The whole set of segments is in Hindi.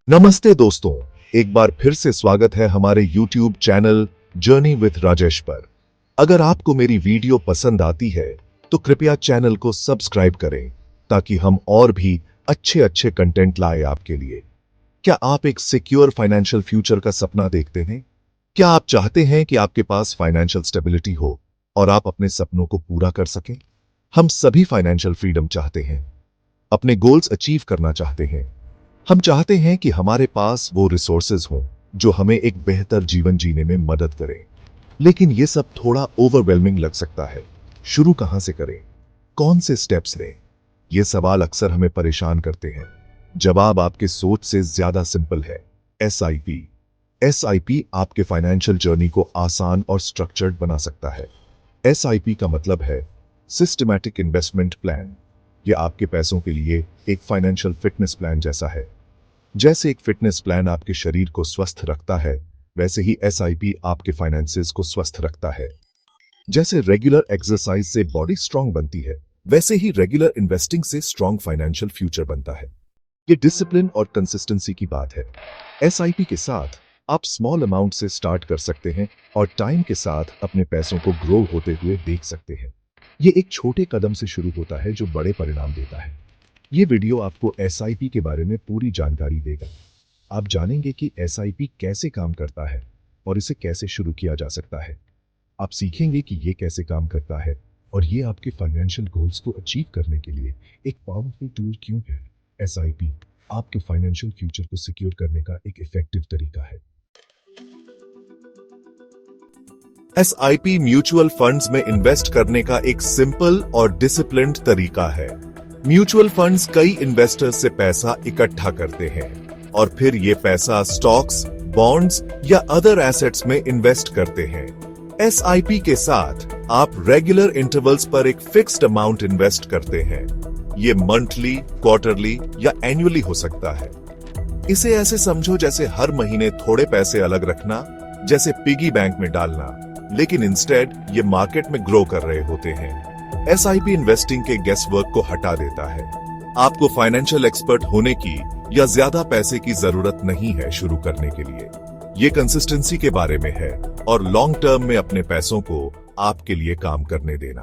नमस्ते दोस्तों, एक बार फिर से स्वागत है हमारे YouTube channel journey with Rajesh पर। अगर आपको मेरी वीडियो पसंद आती है तो कृपया चैनल को सब्सक्राइब करें ताकि हम और भी अच्छे कंटेंट लाए आपके लिए। क्या आप एक सिक्योर फाइनेंशियल फ्यूचर का सपना देखते हैं? क्या आप चाहते हैं कि आपके पास फाइनेंशियल स्टेबिलिटी हो और आप अपने सपनों को पूरा कर सकें? हम सभी फाइनेंशियल फ्रीडम चाहते हैं, अपने गोल्स अचीव करना चाहते हैं। हम चाहते हैं कि हमारे पास वो रिसोर्सेज हों जो हमें एक बेहतर जीवन जीने में मदद करें। लेकिन ये सब थोड़ा ओवरवेलमिंग लग सकता है। शुरू कहां से करें? कौन से स्टेप्स लें? ये सवाल अक्सर हमें परेशान करते हैं। जवाब आपके सोच से ज्यादा सिंपल है। एसआईपी। एसआईपी आपके फाइनेंशियल जर्नी को आसान और स्ट्रक्चर्ड बना सकता है। एसआईपी का मतलब है सिस्टमैटिक इन्वेस्टमेंट प्लान। ये आपके पैसों के लिए एक फाइनेंशियल फिटनेस प्लान जैसा है। जैसे एक फिटनेस प्लान आपके शरीर को स्वस्थ रखता है, वैसे ही एसआईपी आपके फाइनेंसेस को स्वस्थ रखता है। जैसे रेगुलर एक्सरसाइज से बॉडी स्ट्रांग बनती है, वैसे ही रेगुलर इन्वेस्टिंग से स्ट्रांग फाइनेंशियल फ्यूचर बनता है। ये डिसिप्लिन और कंसिस्टेंसी की बात है। एसआईपी के साथ आप स्मॉल अमाउंट से स्टार्ट कर सकते हैं और टाइम के साथ अपने पैसों को ग्रो होते हुए देख सकते हैं। ये एक छोटे कदम से शुरू होता है जो बड़े परिणाम देता है। ये वीडियो आपको एसआईपी के बारे में पूरी जानकारी देगा। आप जानेंगे कि एसआईपी कैसे काम करता है और इसे कैसे शुरू किया जा सकता है। आप सीखेंगे कि ये कैसे काम करता है और ये आपके फाइनेंशियल गोल्स को अचीव करने के लिए एक पावरफुल टूल क्यों है। एसआईपी आपके फाइनेंशियल फ्यूचर को सिक्योर करने का एक इफेक्टिव तरीका है। एसआईपी म्यूचुअल फंड्स में इन्वेस्ट करने का एक सिंपल और डिसिप्लिन्ड तरीका है। म्यूचुअल फंड्स कई इन्वेस्टर्स से पैसा इकट्ठा करते हैं और फिर ये पैसा स्टॉक्स, बॉन्ड्स या अदर एसेट्स में इन्वेस्ट करते हैं। एसआईपी के साथ आप रेगुलर इंटरवल्स पर एक फिक्स्ड अमाउंट इन्वेस्ट करते हैं। ये मंथली, क्वार्टरली या एनुअली हो सकता है। इसे ऐसे समझो जैसे हर महीने थोड़े पैसे अलग रखना, जैसे पिगी बैंक में डालना, लेकिन इंस्टेड ये मार्केट में ग्रो कर रहे होते हैं। एसआईपी इन्वेस्टिंग के गेस वर्क को हटा देता है। आपको फाइनेंशियल एक्सपर्ट होने की या ज्यादा पैसे की जरूरत नहीं है शुरू करने के लिए। ये कंसिस्टेंसी के बारे में है और लॉन्ग टर्म में अपने पैसों को आपके लिए काम करने देना।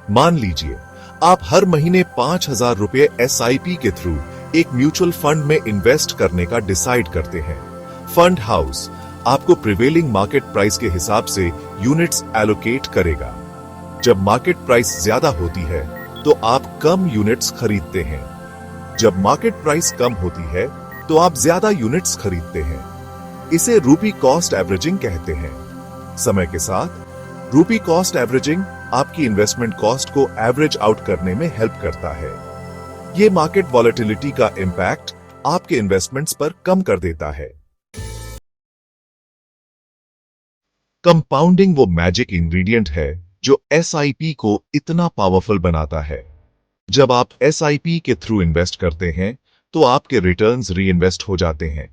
मान लीजिए आप हर महीने 5,000 रुपए एसआईपी के थ्रू एक म्यूचुअल फंड में इन्वेस्ट करने का डिसाइड करते हैं। फंड हाउस आपको प्रिवेलिंग मार्केट प्राइस के हिसाब से यूनिट्स एलोकेट करेगा। जब मार्केट प्राइस ज्यादा होती है तो आप कम यूनिट्स खरीदते हैं। जब मार्केट प्राइस कम होती है तो आप ज्यादा यूनिट्स खरीदते हैं। इसे रूपी कॉस्ट एवरेजिंग कहते हैं। समय के साथ रूपी कॉस्ट एवरेजिंग आपकी इन्वेस्टमेंट कॉस्ट को एवरेज आउट करने में हेल्प करता है। ये मार्केट वॉलेटिलिटी का इंपैक्ट आपके इन्वेस्टमेंट्स पर कम कर देता है। कंपाउंडिंग वो मैजिक इंग्रेडिएंट है जो एसआईपी को इतना पावरफुल बनाता है। जब आप एसआईपी के थ्रू इन्वेस्ट करते हैं तो आपके रिटर्न्स रीइन्वेस्ट हो जाते हैं।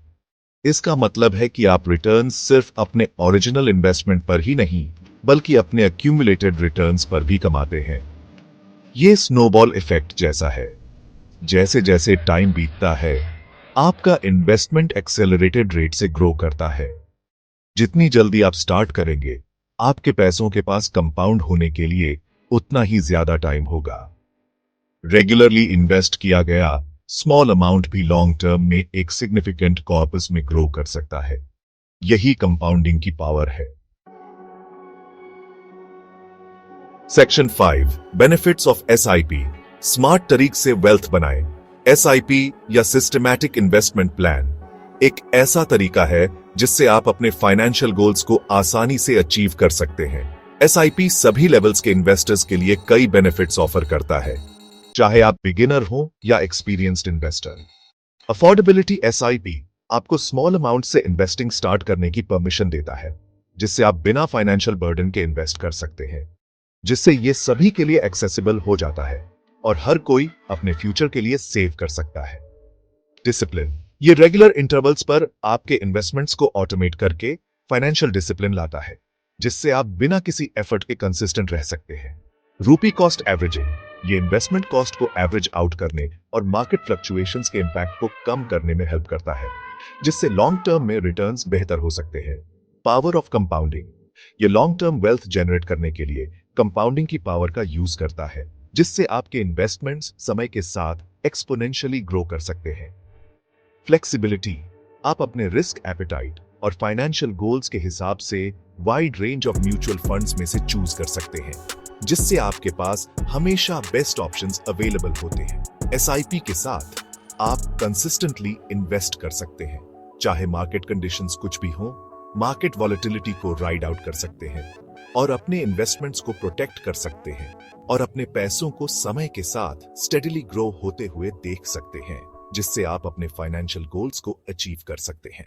इसका मतलब है कि आप रिटर्न्स सिर्फ अपने ओरिजिनल इन्वेस्टमेंट पर ही नहीं बल्कि अपने एक्यूमुलेटेड रिटर्न्स पर भी कमाते हैं। ये स्नोबॉल इफेक्ट जैसा है। जैसे जैसे टाइम बीतता है आपका इन्वेस्टमेंट एक्सेलरेटेड रेट से ग्रो करता है। जितनी जल्दी आप स्टार्ट करेंगे आपके पैसों के पास कंपाउंड होने के लिए उतना ही ज्यादा टाइम होगा। रेगुलरली इन्वेस्ट किया गया स्मॉल अमाउंट भी लॉन्ग टर्म में एक सिग्निफिकेंट कॉर्पस में ग्रो कर सकता है। यही कंपाउंडिंग की पावर है। Section 5 benefits of SIP. Smart तरीके से वेल्थ बनाएं। एसआईपी या सिस्टमैटिक इन्वेस्टमेंट प्लान एक ऐसा तरीका है जिससे आप अपने फाइनेंशियल गोल्स को आसानी से अचीव कर सकते हैं। एसआईपी सभी लेवल्स के इन्वेस्टर्स के लिए कई बेनिफिट्स ऑफर करता है, चाहे आप बिगिनर हो या एक्सपीरियंस्ड इन्वेस्टर। अफोर्डेबिलिटी। एसआईपी आपको स्मॉल अमाउंट से इन्वेस्टिंग स्टार्ट करने की परमिशन देता है, जिससे आप बिना फाइनेंशियल बर्डन के इन्वेस्ट कर सकते हैं, जिससे ये सभी के लिए एक्सेसिबल हो जाता है और हर कोई अपने फ्यूचर के लिए सेव कर सकता है। डिसिप्लिन। ये रेगुलर इंटरवल्स पर आपके इन्वेस्टमेंट्स को ऑटोमेट करके फाइनेंशियल डिसिप्लिन लाता है, जिससे आप बिना किसी एफर्ट के कंसिस्टेंट रह सकते हैं। रूपी कॉस्ट एवरेजिंग ये इन्वेस्टमेंट कॉस्ट को एवरेज आउट करने और मार्केट फ्लक्चुएशंस के इंपैक्ट को कम करने में हेल्प करता है, जिससे लॉन्ग टर्म में रिटर्न्स बेहतर हो सकते हैं। पावर ऑफ कंपाउंडिंग ये लॉन्ग टर्म वेल्थ जनरेट करने के लिए कंपाउंडिंग की पावर का यूज करता है, जिससे आपके इन्वेस्टमेंट्स समय के साथ एक्सपोनेंशियली ग्रो कर सकते हैं। फ्लेक्सिबिलिटी आप अपने रिस्क एपेटाइट और फाइनेंशियल गोल्स के हिसाब से wide range of mutual funds में से चूज कर सकते हैं, जिससे आपके पास हमेशा बेस्ट ऑप्शंस अवेलेबल होते हैं। एसआईपी के साथ आप कंसिस्टेंटली इन्वेस्ट कर सकते हैं, चाहे मार्केट कंडीशंस कुछ भी हो। मार्केट वॉलेटिलिटी को राइड आउट कर सकते हैं और अपने इन्वेस्टमेंट्स को प्रोटेक्ट कर सकते हैं और अपने पैसों को समय के साथ स्टेडिली ग्रो होते हुए देख सकते हैं, जिससे आप अपने फाइनेंशियल गोल्स को अचीव कर सकते हैं।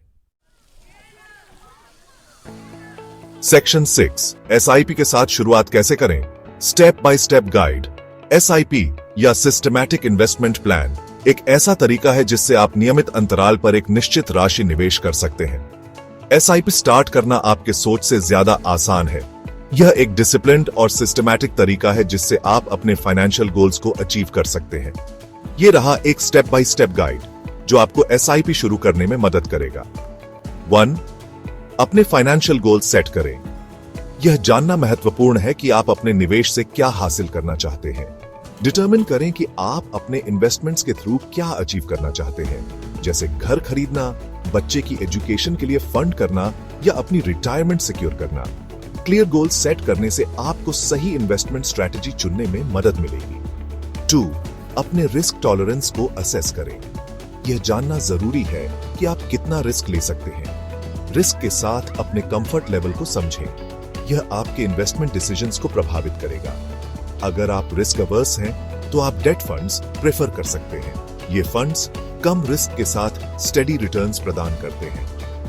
सेक्शन 6 एसआईपी के साथ शुरुआत कैसे करें? Step by step guide. SIP या सिस्टमैटिक इन्वेस्टमेंट प्लान एक ऐसा तरीका है जिससे आप नियमित अंतराल पर एक निश्चित राशि निवेश कर सकते हैं। एसआईपी स्टार्ट करना आपके सोच से ज्यादा आसान है। यह एक डिसिप्लिन्ड और सिस्टमैटिक तरीका है जिससे आप अपने फाइनेंशियल गोल्स को अचीव कर सकते हैं। यह रहा एक स्टेप बाय स्टेप गाइड जो आपको एसआईपी शुरू करने में मदद करेगा। 1. अपने फाइनेंशियल गोल सेट करें। यह जानना महत्वपूर्ण है कि आप अपने निवेश से क्या हासिल करना चाहते हैं। डिटरमिन करें कि आप अपने इन्वेस्टमेंट्स के थ्रू क्या अचीव करना चाहते हैं, जैसे घर खरीदना, बच्चे की एजुकेशन के लिए फंड करना या अपनी रिटायरमेंट सिक्योर करना। क्लियर गोल सेट करने से आपको सही इन्वेस्टमेंट स्ट्रैटेजी चुनने में मदद मिलेगी। 2. अपने रिस्क टॉलरेंस को असेस करें। यह जानना जरूरी है कि आप कितना रिस्क ले सकते हैं। रिस्क के साथ अपने कंफर्ट लेवल को समझें। यह आपके इन्वेस्टमेंट डिसीजंस को प्रभावित करेगा। अगर आप रिस्क अवर्स हैं, तो आप डेट फंड्स प्रेफर कर सकते हैं। ये फंड्स कम रिस्क के साथ स्टेडी रिटर्न्स प्रदान करते हैं।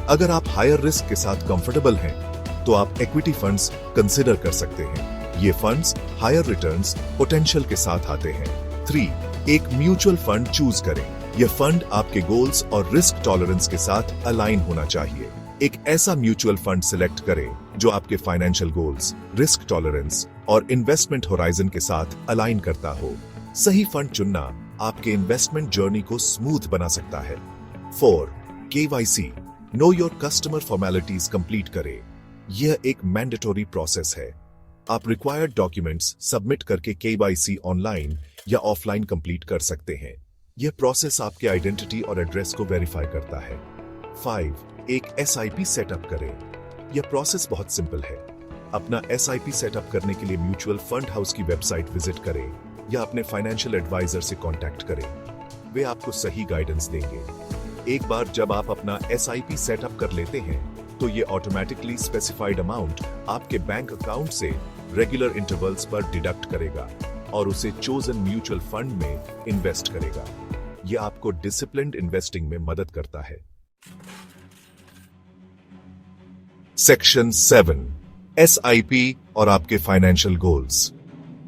अगर आप हायर रिस्क के साथ कंफर्टेबल हैं, तो आप इक्विटी फंड्स कंसिडर कर सकते हैं। ये फंड्स हायर रिटर्न्स पोटेंशियल के साथ आते हैं। 3. एक म्यूचुअल फंड चूज करें। यह फंड आपके गोल्स और रिस्क टॉलरेंस के साथ अलाइन होना चाहिए। एक ऐसा म्यूचुअल फंड सिलेक्ट करें जो आपके फाइनेंशियल गोल्स, रिस्क टॉलरेंस और इन्वेस्टमेंट होराइजन के साथ अलाइन करता हो। सही फंड चुनना आपके इन्वेस्टमेंट जर्नी को स्मूथ बना सकता है। 4. KYC know your customer formalities complete करें। यह एक मैंडेटरी प्रोसेस है। आप रिक्वायर्ड डॉक्यूमेंट्स सबमिट करके KYC ऑनलाइन या ऑफलाइन कंप्लीट कर सकते हैं। यह प्रोसेस आपके आइडेंटिटी और एड्रेस को वेरीफाई करता है। 5. एक SIP सेटअप करें। यह प्रोसेस बहुत सिंपल है। अपना SIP सेटअप करने के लिए म्यूचुअल फंड हाउस की वेबसाइट विजिट करें या अपने फाइनेंशियल एडवाइजर से कांटेक्ट करें। वे आपको सही गाइडेंस देंगे। एक बार जब आप अपना SIP सेटअप कर लेते हैं, तो ये ऑटोमेटिकली स्पेसिफाइड अमाउंट आपके बैंक अकाउंट से रेगुलर इंटरवल्स पर डिडक्ट करेगा और उसे चोजन म्यूचुअल फंड में इन्वेस्ट करेगा। यह आपको डिसिप्लिन्ड इन्वेस्टिंग में मदद करता है। सेक्शन 7 SIP और आपके फाइनेंशियल गोल्स।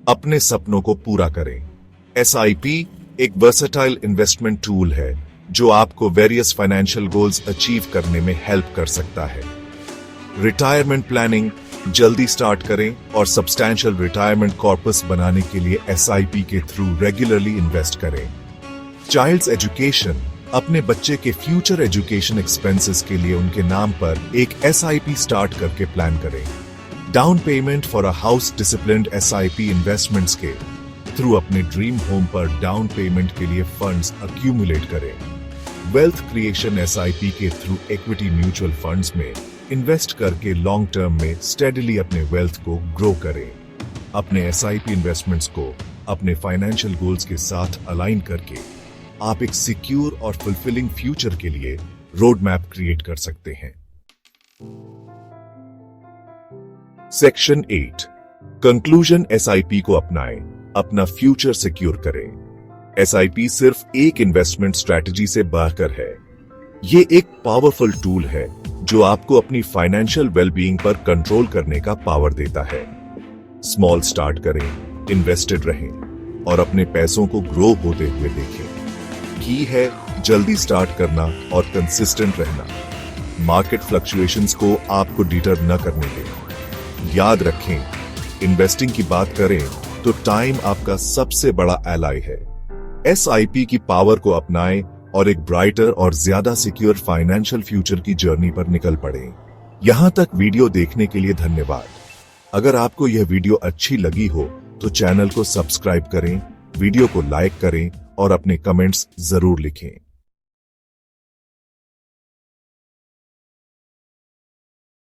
अपने सपनों को पूरा करें। SIP एक वर्सेटाइल इन्वेस्टमेंट टूल है जो आपको वेरियस फाइनेंशियल गोल्स अचीव करने में हेल्प कर सकता है। रिटायरमेंट प्लानिंग जल्दी स्टार्ट करें और सब्सटैंशियल रिटायरमेंट कॉर्पस बनाने के लिए SIP के थ्रू रेगुलरली इन्वेस्ट करें। चाइल्ड्स एजुकेशन अपने बच्चे के फ्यूचर एजुकेशन एक्सपेंसेस के लिए उनके नाम पर एक SIP स्टार्ट करके प्लान करें। Down payment for a house disciplined SIP investments के थ्रू अपने ड्रीम होम पर डाउन पेमेंट के लिए फंड्स अक्यूमुलेट करें। वेल्थ क्रिएशन SIP के थ्रू इक्विटी म्यूचुअल फंड्स में इन्वेस्ट करके लॉन्ग टर्म में स्टेडीली अपने वेल्थ को ग्रो करें। अपने SIP इन्वेस्टमेंट्स को अपने फाइनेंशियल गोल्स के साथ अलाइन करके आप एक सिक्योर और फुलफिलिंग फ्यूचर के लिए रोड मैप क्रिएट कर सकते हैं। सेक्शन 8 कंक्लूजन SIP को अपनाएं, अपना फ्यूचर सिक्योर करें। SIP सिर्फ एक इन्वेस्टमेंट स्ट्रैटेजी से बढ़कर है। ये एक पावरफुल टूल है जो आपको अपनी फाइनेंशियल वेलबीइंग पर कंट्रोल करने का पावर देता है। स्मॉल स्टार्ट करें, इन्वेस्टेड रहें और अपने पैसों को ग्रो होते हुए देखें। की है जल्दी स्टार्ट करना और कंसिस्टेंट रहना। मार्केट फ्लक्चुएशंस को आपको डिटर न करने दें। याद रखें, इन्वेस्टिंग की बात करें तो टाइम आपका सबसे बड़ा एलाई है। एसआईपी की पावर को अपनाएं और एक ब्राइटर और ज्यादा सिक्योर फाइनेंशियल फ्यूचर की जर्नी पर निकल पड़ें। यहां तक वीडियो देखने के लिए धन्यवाद। अगर आपको यह वीडियो अच्छी लगी हो तो चैनल को सब्सक्राइब करें, वीडियो को लाइक करें और अपने कमेंट्स जरूर लिखें।